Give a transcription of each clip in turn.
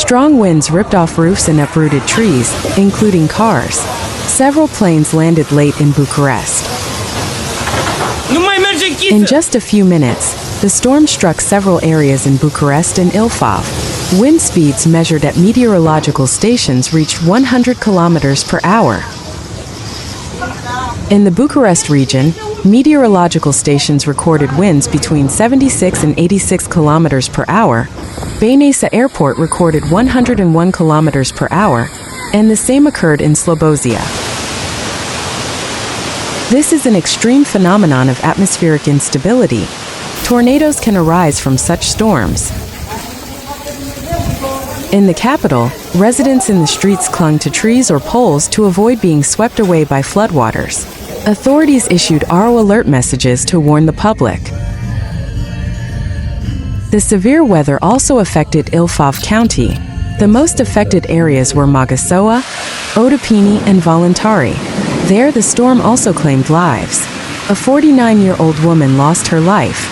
Strong winds ripped off roofs and uprooted trees, including cars. Several planes landed late in Bucharest. In just a few minutes, the storm struck several areas in Bucharest and Ilfov. Wind speeds measured at meteorological stations reached 100 kilometers per hour. In the Bucharest region, meteorological stations recorded winds between 76 and 86 kilometers per hour. Baneasa Airport recorded 101 kilometers per hour, and the same occurred in Slobozia. This is an extreme phenomenon of atmospheric instability. Tornadoes can arise from such storms. In the capital, residents in the streets clung to trees or poles to avoid being swept away by floodwaters. Authorities issued RO alert messages to warn the public. The severe weather also affected Ilfov County. The most affected areas were Mogoşoaia, Otopeni, and Voluntari. There, the storm also claimed lives. A 49-year-old woman lost her life.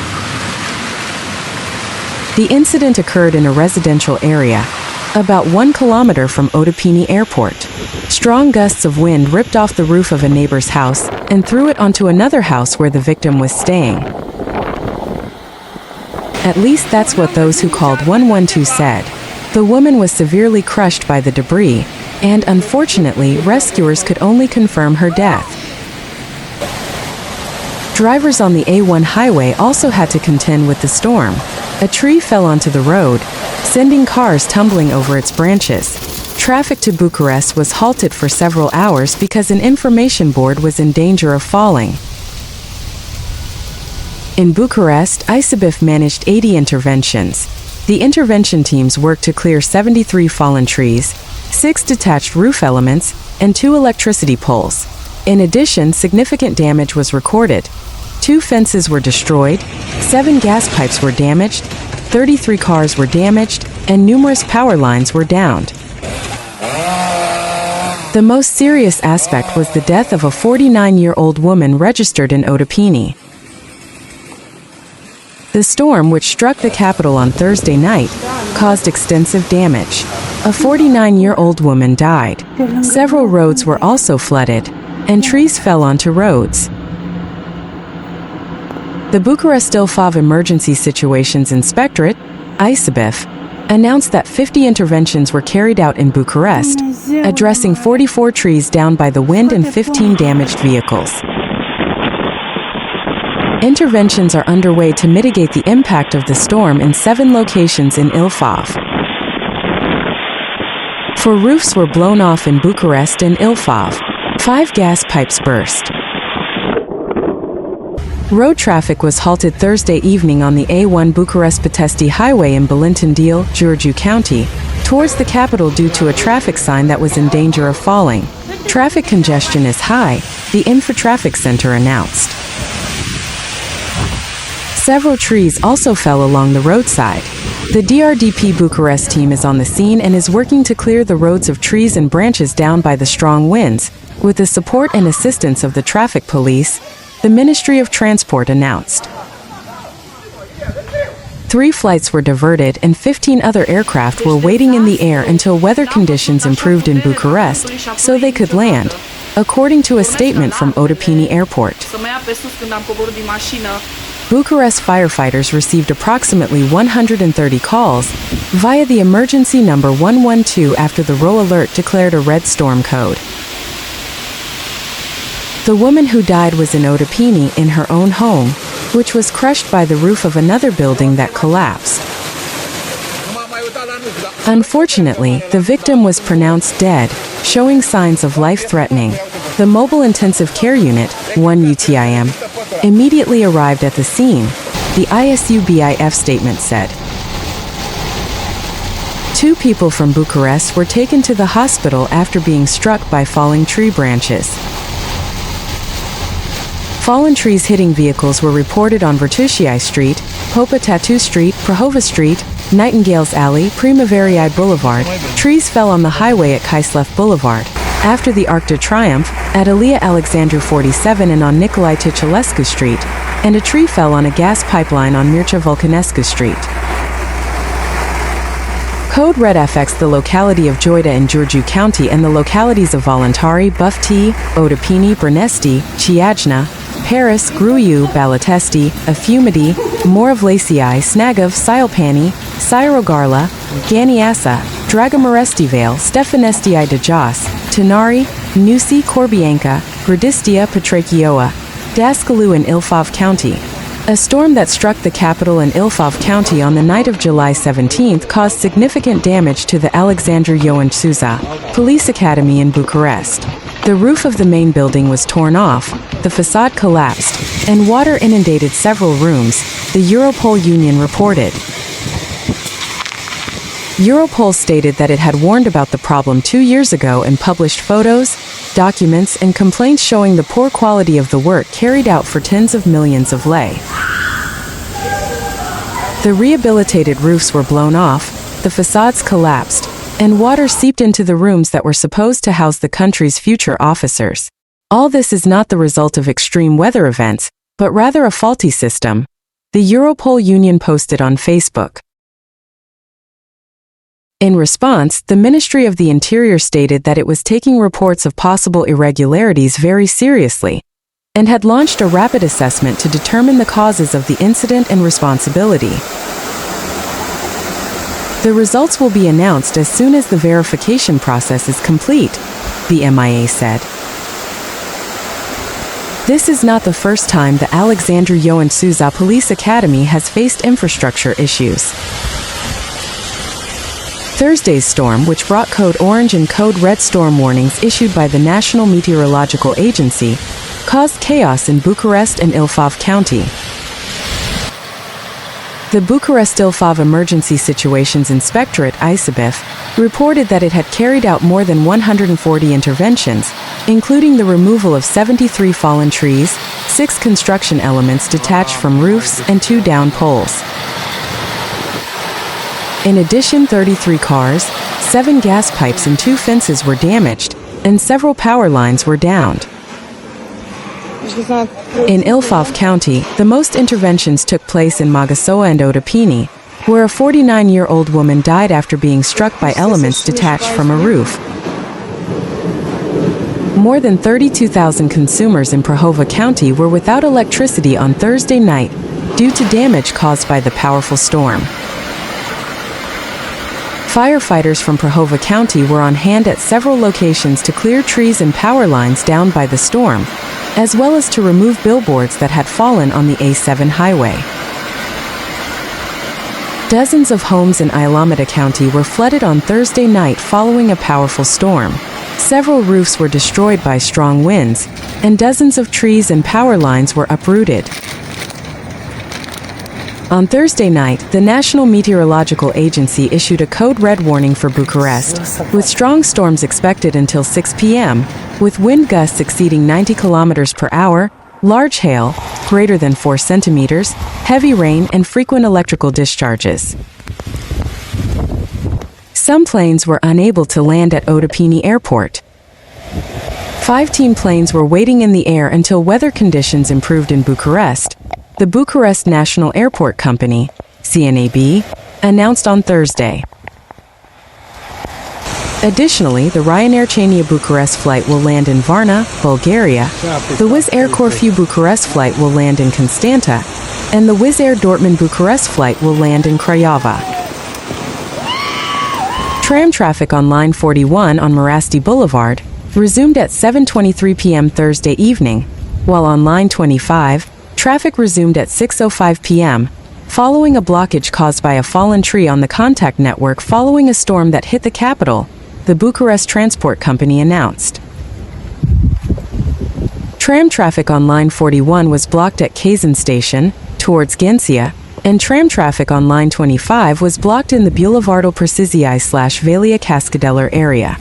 The incident occurred in a residential area, about 1 kilometer from Otopeni Airport. Strong gusts of wind ripped off the roof of a neighbor's house and threw it onto another house where the victim was staying. At least that's what those who called 112 said. The woman was severely crushed by the debris, and unfortunately, rescuers could only confirm her death. Drivers on the A1 highway also had to contend with the storm. A tree fell onto the road, sending cars tumbling over its branches. Traffic to Bucharest was halted for several hours because an information board was in danger of falling. In Bucharest, ISABIF managed 80 interventions. The intervention teams worked to clear 73 fallen trees, 6 detached roof elements, and 2 electricity poles. In addition, significant damage was recorded. 2 fences were destroyed, 7 gas pipes were damaged, 33 cars were damaged, and numerous power lines were downed. The most serious aspect was the death of a 49-year-old woman registered in Otopeni. The storm, which struck the capital on Thursday night, caused extensive damage. A 49-year-old woman died. Several roads were also flooded, and trees fell onto roads. The Bucharest Ilfov Emergency Situations Inspectorate, ISABIF, announced that 50 interventions were carried out in Bucharest, addressing 44 trees downed by the wind and 15 damaged vehicles. Interventions are underway to mitigate the impact of the storm in 7 locations in Ilfov. 4 roofs were blown off in Bucharest and Ilfov. 5 gas pipes burst. Road traffic was halted Thursday evening on the A1 Bucharest-Patesti highway in Voluntari, Giurgiu County, towards the capital due to a traffic sign that was in danger of falling. Traffic congestion is high, the Info Traffic Center announced. Several trees also fell along the roadside. The DRDP Bucharest team is on the scene and is working to clear the roads of trees and branches down by the strong winds, with the support and assistance of the traffic police, the Ministry of Transport announced. 3 flights were diverted and 15 other aircraft were waiting in the air until weather conditions improved in Bucharest, so they could land, according to a statement from Otopeni Airport. Bucharest firefighters received approximately 130 calls via the emergency number 112 after the RO alert declared a red storm code. The woman who died was in Otopeni in her own home, which was crushed by the roof of another building that collapsed. Unfortunately, the victim was pronounced dead, showing signs of life-threatening. The Mobile Intensive Care Unit, 1 UTIM, immediately arrived at the scene, the ISUBIF statement said. 2 people from Bucharest were taken to the hospital after being struck by falling tree branches. Fallen trees hitting vehicles were reported on Vertușii Street, Popa Tattoo Street, Prahova Street, Nightingale's Alley, Primăverii Boulevard. Trees fell on the highway at Kislev Boulevard, after the Arc de Triomphe, at Alia Alexandru 47 and on Nicolae Ticilescu Street, and a tree fell on a gas pipeline on Mircea Vulcănescu Street. Code Red affects the locality of Joida in Giurgiu County and the localities of Voluntari, Bufti, Otopeni, Brănești, Chiajna, Paris, Gruiu, Balatesti, Afumidi, Moravlacii, Snagov, Siopani, Sirogarla, Baneasa, Dragomărestivale, Stefanestii de Jos, Tânări, Nusi, Corbianca, Gradistia, Petrachioa, Dascălu in Ilfov County. A storm that struck the capital in Ilfov County on the night of July 17th caused significant damage to the Alexandru Ioan Suza Police Academy in Bucharest. The roof of the main building was torn off, the facade collapsed, and water inundated several rooms, the Europol Union reported. Europol stated that it had warned about the problem 2 years ago and published photos, documents, and complaints showing the poor quality of the work carried out for tens of millions of lei. The rehabilitated roofs were blown off, the facades collapsed, and water seeped into the rooms that were supposed to house the country's future officers. All this is not the result of extreme weather events, but rather a faulty system, the Europol Union posted on Facebook. In response, the Ministry of the Interior stated that it was taking reports of possible irregularities very seriously and had launched a rapid assessment to determine the causes of the incident and responsibility. The results will be announced as soon as the verification process is complete, the MIA said. This is not the first time the Alexandru Ioan Suza Police Academy has faced infrastructure issues. Thursday's storm, which brought Code Orange and Code Red storm warnings issued by the National Meteorological Agency, caused chaos in Bucharest and Ilfov County. The Bucharest-Ilfov Emergency Situations Inspectorate (ISABIF) reported that it had carried out more than 140 interventions, including the removal of 73 fallen trees, 6 construction elements detached from roofs, and 2 down poles. In addition, 33 cars, 7 gas pipes and 2 fences were damaged, and several power lines were downed. In Ilfov County, the most interventions took place in Mogoşoaia and Otopeni, where a 49-year-old woman died after being struck by elements detached from a roof. More than 32,000 consumers in Prahova County were without electricity on Thursday night due to damage caused by the powerful storm. Firefighters from Prahova County were on hand at several locations to clear trees and power lines down by the storm, as well as to remove billboards that had fallen on the A7 highway. Dozens of homes in Alameda County were flooded on Thursday night following a powerful storm. Several roofs were destroyed by strong winds, and dozens of trees and power lines were uprooted. On Thursday night, the National Meteorological Agency issued a Code Red warning for Bucharest, with strong storms expected until 6 p.m., with wind gusts exceeding 90 kilometers per hour, large hail, greater than 4 centimeters, heavy rain, and frequent electrical discharges. Some planes were unable to land at Otopeni Airport. 5 team planes were waiting in the air until weather conditions improved in Bucharest, the Bucharest National Airport Company, CNAB, announced on Thursday. Additionally, the Ryanair Chania Bucharest flight will land in Varna, Bulgaria, the Wizz Air Corfu Bucharest flight will land in Constanta, and the Wizz Air Dortmund Bucharest flight will land in Craiova. Tram traffic on Line 41 on Moravsky Boulevard resumed at 7:23 p.m. Thursday evening, while on Line 25, traffic resumed at 6:05 p.m., following a blockage caused by a fallen tree on the contact network following a storm that hit the capital, the Bucharest Transport Company announced. Tram traffic on Line 41 was blocked at Kazan Station, towards Ghencea, and tram traffic on Line 25 was blocked in the Bulevardul Preșezii/Valea Cascadelor area.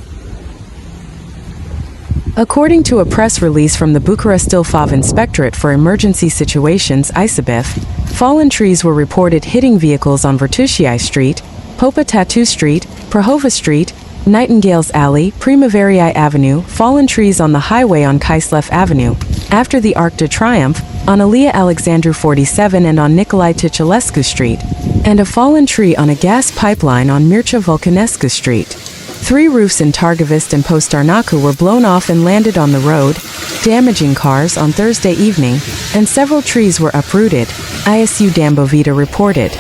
According to a press release from the Bucharest-Ilfov Inspectorate for Emergency Situations (ISABIF), fallen trees were reported hitting vehicles on Vertușii Street, Popa Tattoo Street, Prahova Street, Nightingale's Alley, Primăverii Avenue, fallen trees on the highway on Kislev Avenue, after the Arc de Triomphe, on Alia Alexandru 47 and on Nicolae Ticilescu Street, and a fallen tree on a gas pipeline on Mircea Vulcănescu Street. 3 roofs in Targovist and Postarnacu were blown off and landed on the road, damaging cars on Thursday evening, and several trees were uprooted, ISU Dambovita reported.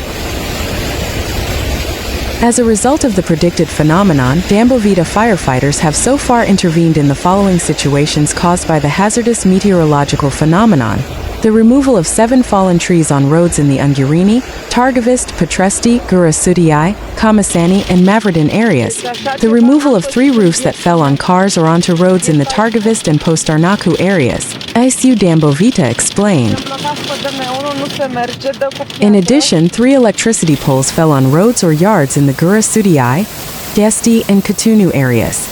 As a result of the predicted phenomenon, Dambovita firefighters have so far intervened in the following situations caused by the hazardous meteorological phenomenon: the removal of 7 fallen trees on roads in the Ungurini, Targovist, Petresti, Gura Sudii, Comasani, and Mavrodin areas, the removal of 3 roofs that fell on cars or onto roads in the Targovist and Postarnacu areas, ISU Dambovita explained. In addition, 3 electricity poles fell on roads or yards in the Gura Sudii, Desti, and Cotonou areas.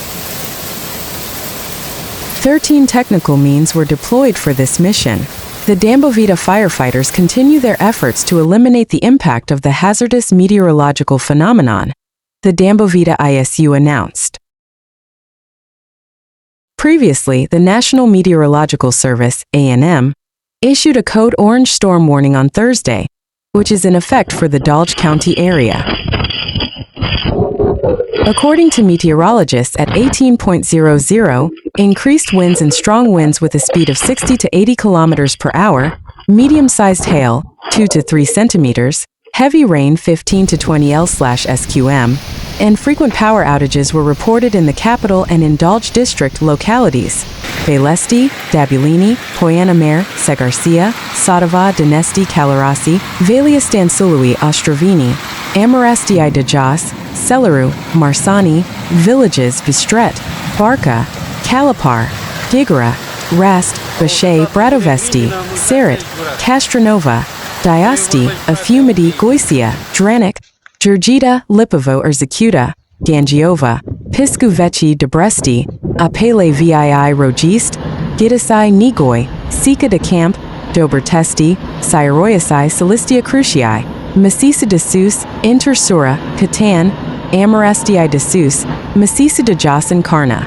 13 technical means were deployed for this mission. The Dambovita firefighters continue their efforts to eliminate the impact of the hazardous meteorological phenomenon, the Dambovita ISU announced. Previously, the National Meteorological Service, ANM, issued a code orange storm warning on Thursday, which is in effect for the Dolj County area. According to meteorologists at 18.00, increased winds and strong winds with a speed of 60 to 80 kilometers per hour, medium-sized hail, 2 to 3 centimeters, heavy rain 15 to 20 L/SQM, and frequent power outages were reported in the capital and in Dolj district localities: Belesti, Dabulini, Poiana Mare, Segarcia, Sadova, Dinesti, Calarasi, Velia Stansului, Ostrovini, Amarastii de Jos, Celeru, Marsani, villages Bistret, Barca, Kalapar, Gigara, Rast, Bashe, Bradovesti, Sarit, Castronova, Diasti, Afumidi, Goisia, Dranic, Georgita, Lipovo or Zakuta, Gangiova, Piscu Veci Debresti, Apele Vii Rogist, Gidasai Nigoi, Sika de Camp, Dobertesti, Syroiasai Celistia Cruciae, Masisa de Sus, Intersura, Catan, Amarastii de Sus, Masisa de Jos and Karna.